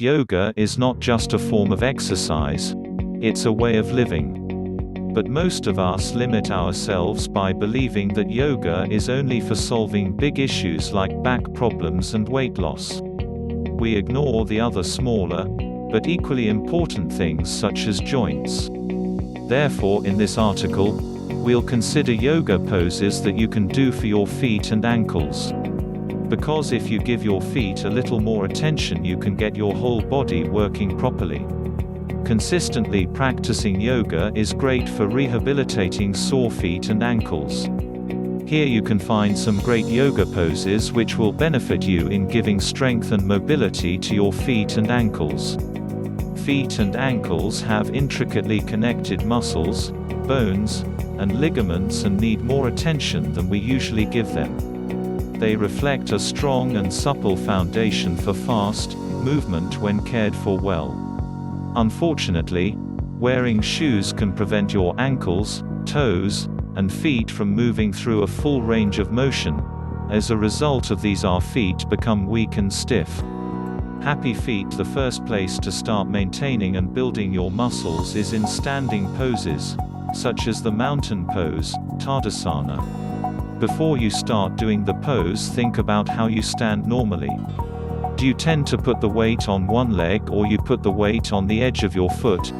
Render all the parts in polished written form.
Yoga is not just a form of exercise, it's a way of living. But most of us limit ourselves by believing that yoga is only for solving big issues like back problems and weight loss. We ignore the other smaller, but equally important things such as joints. Therefore, in this article, we'll consider yoga poses that you can do for your feet and ankles. Because if you give your feet a little more attention, you can get your whole body working properly. Consistently practicing yoga is great for rehabilitating sore feet and ankles. Here you can find some great yoga poses which will benefit you in giving strength and mobility to your feet and ankles. Feet and ankles have intricately connected muscles, bones, and ligaments and need more attention than we usually give them. They reflect a strong and supple foundation for fast movement when cared for well. Unfortunately, wearing shoes can prevent your ankles, toes, and feet from moving through a full range of motion. As a result of these, our feet become weak and stiff. Happy feet. The first place to start maintaining and building your muscles is in standing poses, such as the mountain pose, Tadasana. Before you start doing the pose, think about how you stand normally. Do you tend to put the weight on one leg, or you put the weight on the edge of your foot,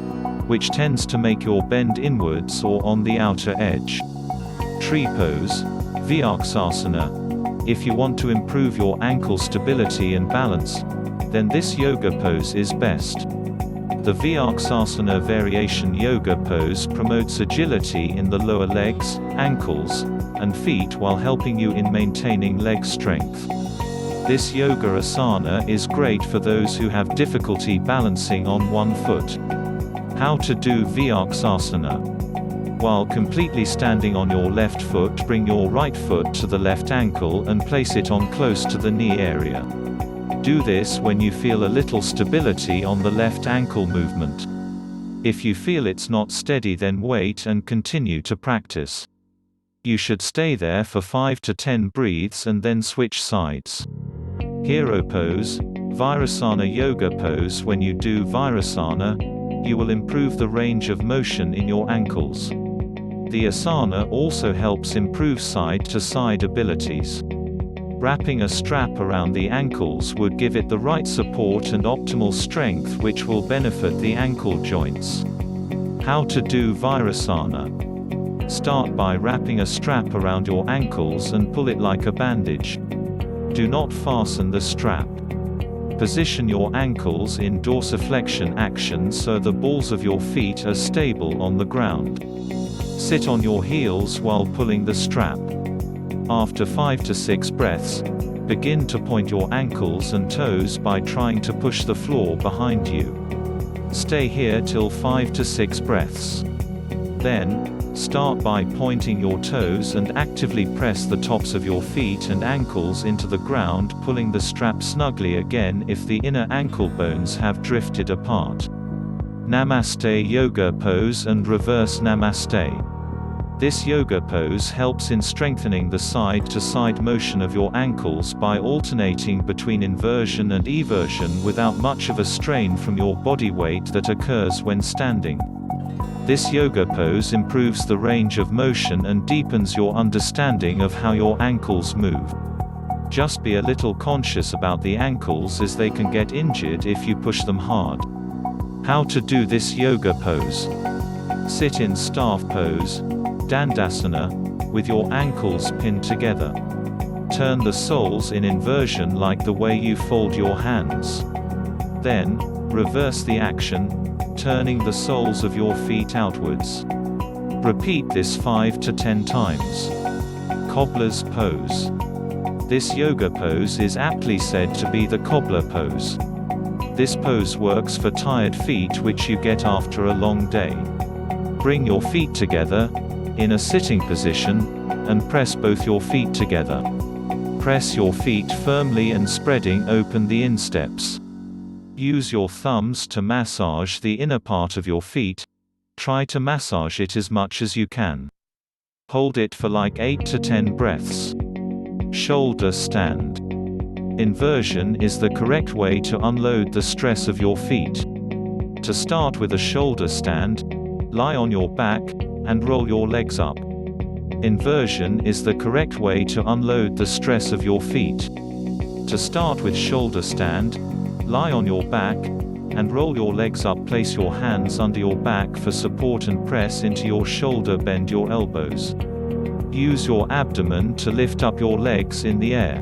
which tends to make your bend inwards, or on the outer edge? Tree pose, Virksasana. If you want to improve your ankle stability and balance, then this yoga pose is best. The Virksasana variation yoga pose promotes agility in the lower legs, ankles, and feet while helping you in maintaining leg strength. This yoga asana is great for those who have difficulty balancing on one foot. How to do Virksasana. While completely standing on your left foot, bring your right foot to the left ankle and place it on close to the knee area. Do this when you feel a little stability on the left ankle movement. If you feel it's not steady, then wait and continue to practice. You should stay there for 5 to 10 breaths and then switch sides. Hero pose, Virasana yoga pose. When you do Virasana, you will improve the range of motion in your ankles. The asana also helps improve side-to-side abilities. Wrapping a strap around the ankles would give it the right support and optimal strength, which will benefit the ankle joints. How to do Virasana. Start by wrapping a strap around your ankles and pull it like a bandage. Do not fasten the strap. Position your ankles in dorsiflexion action so the balls of your feet are stable on the ground. Sit on your heels while pulling the strap. After 5 to 6 breaths, begin to point your ankles and toes by trying to push the floor behind you. Stay here till 5 to 6 breaths. Then, start by pointing your toes and actively press the tops of your feet and ankles into the ground, pulling the strap snugly again if the inner ankle bones have drifted apart. Namaste yoga pose and reverse namaste. This yoga pose helps in strengthening the side-to-side motion of your ankles by alternating between inversion and eversion without much of a strain from your body weight that occurs when standing. This yoga pose improves the range of motion and deepens your understanding of how your ankles move. Just be a little conscious about the ankles, as they can get injured if you push them hard. How to do this yoga pose. Sit in staff pose, Dandasana, with your ankles pinned together. Turn the soles in inversion like the way you fold your hands. Then, reverse the action, turning the soles of your feet outwards. Repeat this 5 to 10 times. Cobbler's pose. This yoga pose is aptly said to be the cobbler pose. This pose works for tired feet which you get after a long day. Bring your feet together, in a sitting position, and press both your feet together. Press your feet firmly and spreading open the insteps. Use your thumbs to massage the inner part of your feet. Try to massage it as much as you can. Hold it for like 8 to 10 breaths. Shoulder stand. Inversion is the correct way to unload the stress of your feet. To start with a shoulder stand, lie on your back, and roll your legs up. Inversion is the correct way to unload the stress of your feet. To start with shoulder stand, lie on your back, and roll your legs up. Place your hands under your back for support and press into your shoulder. Bend your elbows. Use your abdomen to lift up your legs in the air.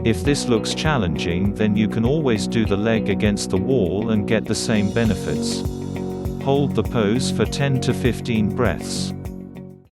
If this looks challenging, then you can always do the leg against the wall and get the same benefits. Hold the pose for 10 to 15 breaths.